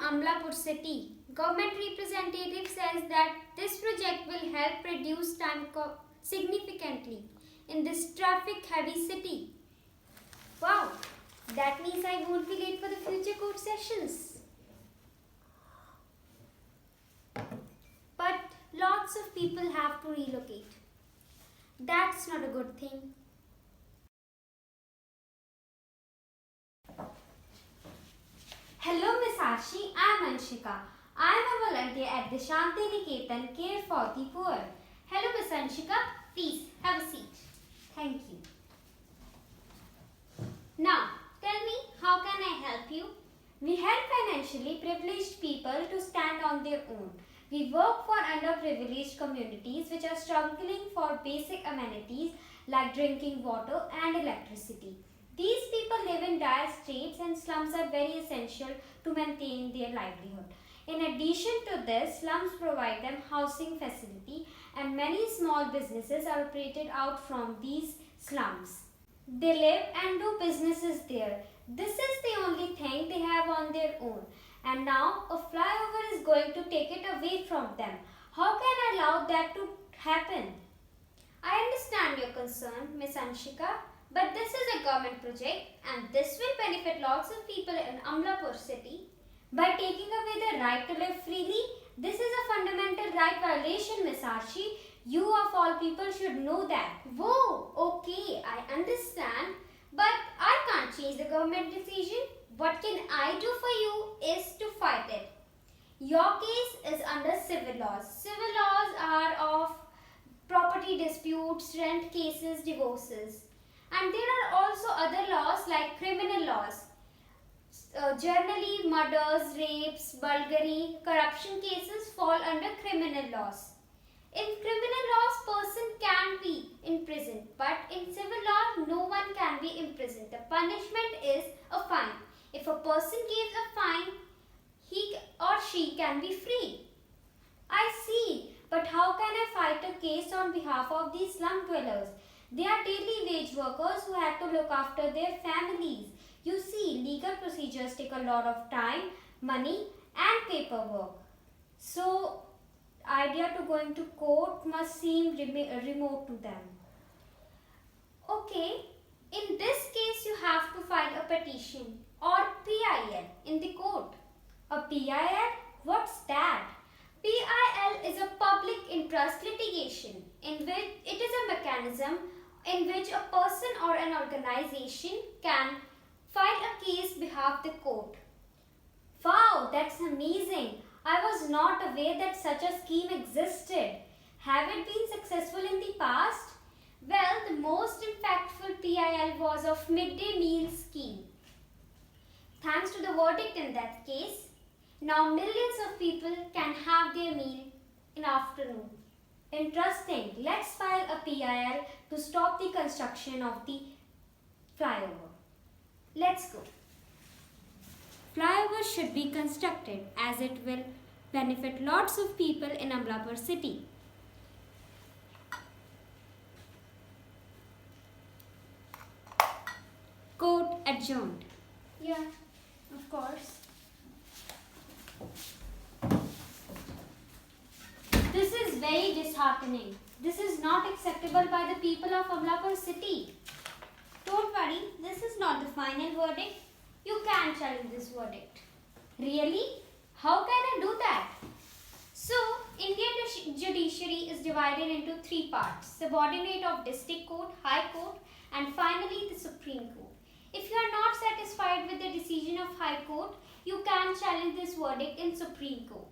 Amlapur city. Government representative says that this project will help reduce time significantly in this traffic heavy city. Wow, that means I won't be late for the future court sessions. But lots of people have to relocate. That's not a good thing. Hello, Miss Ashi. I'm Anshika. I'm a volunteer at the Shanti Niketan Care for the Poor. Hello, Miss Anshika. Please have a seat. Thank you. Now, tell me, how can I help you? We help financially privileged people to stand on their own. We work for underprivileged communities which are struggling for basic amenities like drinking water and electricity. These people live in dire straits and slums are very essential to maintain their livelihood. In addition to this, slums provide them housing facility and many small businesses are operated out from these slums. They live and do businesses there. This is the only thing they have on their own. And now a flyover is going to take it away from them. How can I allow that to happen? I understand your concern, Miss Anshika, but this is a government project and this will benefit lots of people in Amlapur city. By taking away the right to live freely, this is a fundamental right violation, Miss Archie. You of all people should know that. Whoa, okay, I understand. But I can't change the government decision. What can I do for you is to fight it. Your case is under civil laws. Civil laws are of property disputes, rent cases, divorces. And there are also other laws like criminal laws. Generally, murders, rapes, burglary, corruption cases fall under criminal laws. In criminal laws, person can be imprisoned, but in civil law, no one can be imprisoned. The punishment is a fine. If a person gives a fine, he or she can be free. I see, but how can I fight a case on behalf of these slum dwellers? They are daily wage workers who have to look after their families. You see, legal procedures take a lot of time, money and paperwork. So, idea to going to court must seem remote to them. Okay, in this case you have to file a petition or PIL in the court. A PIL? What's that? PIL is a public interest litigation in which it is a mechanism in which a person or an organization can file a case behalf the court. Wow, that's amazing. I was not aware that such a scheme existed. Have it been successful in the past? Well, the most impactful PIL was of midday meal scheme. Thanks to the verdict in that case, now millions of people can have their meal in afternoon. Interesting. Let's file a PIL to stop the construction of the flyover. Let's go. Flyover should be constructed as it will benefit lots of people in Amlapur city. Court adjourned. Yeah, of course. This is very disheartening. This is not acceptable by the people of Amlapur city. Don't worry, this is not the final verdict. You can challenge this verdict. Really? How can I do that? So, Indian judiciary is divided into three parts: subordinate of district court, high court, and finally the Supreme Court. If you are not satisfied with the decision of high court, you can challenge this verdict in Supreme Court.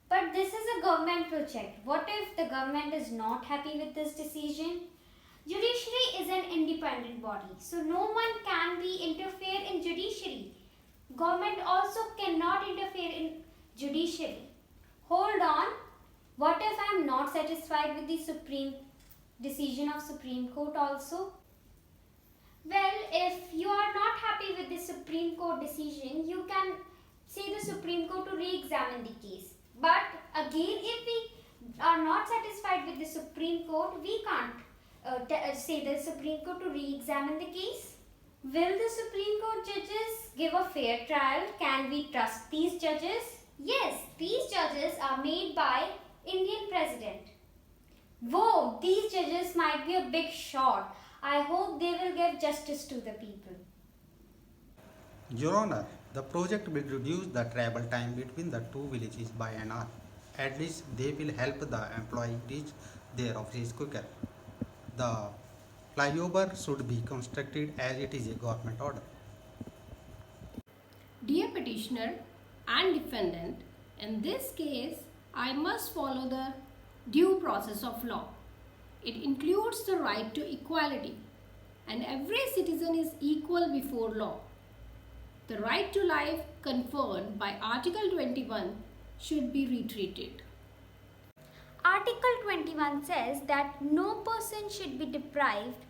But this is a government project. What if the government is not happy with this decision? Judiciary is an independent body, so no one can interfere in judiciary. Government also cannot interfere in judiciary. Hold on. What if I am not satisfied with the decision of Supreme Court also? Well, if you are not happy with the Supreme Court decision, you can say the Supreme Court to re-examine the case. But again, if we are not satisfied with the Supreme Court, we can't say the Supreme Court to re-examine the case. Will the Supreme Court judges give a fair trial? Can we trust these judges? Yes, these judges are made by Indian President. Whoa, these judges might be a big shot. I hope they will give justice to the people. Your Honor, the project will reduce the travel time between the two villages by an hour. At least they will help the employee reach their offices quicker. The flyover should be constructed as it is a government order. Dear petitioner and defendant, in this case, I must follow the due process of law. It includes the right to equality, and every citizen is equal before law. The right to life conferred by Article 21 should be retreated. Article 21 says that no person should be deprived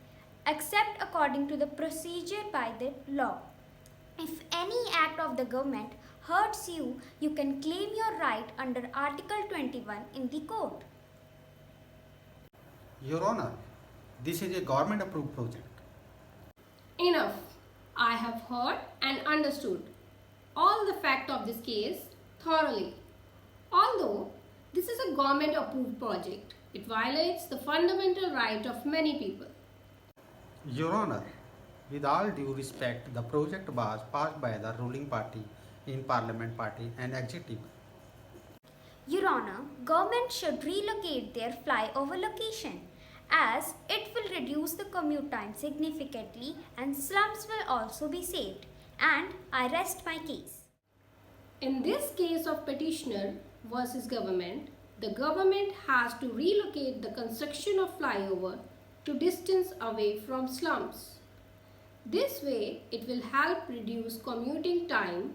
except according to the procedure by the law. If any act of the government hurts you, you can claim your right under Article 21 in the court. Your Honor, this is a government approved project. Enough. I have heard and understood all the facts of this case thoroughly. Although this is a government approved project, it violates the fundamental right of many people. Your Honor, with all due respect, the project was passed by the ruling party in Parliament Party and Executive. Your Honor, government should relocate their flyover location as it will reduce the commute time significantly and slums will also be saved. And I rest my case. In this case of petitioner versus government, the government has to relocate the construction of flyover to distance away from slums. This way, it will help reduce commuting time,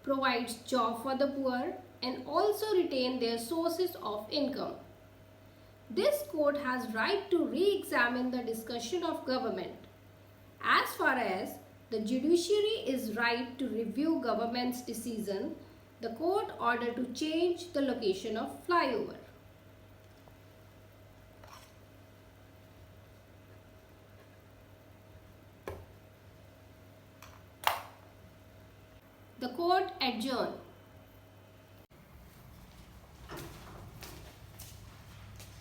provides job for the poor, and also retain their sources of income. This court has right to re-examine the discussion of government. As far as the judiciary is right to review government's decision, the court ordered to change the location of flyover. The court adjourned.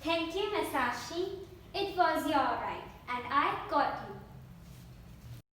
Thank you, Masashi. It was your right and I got you.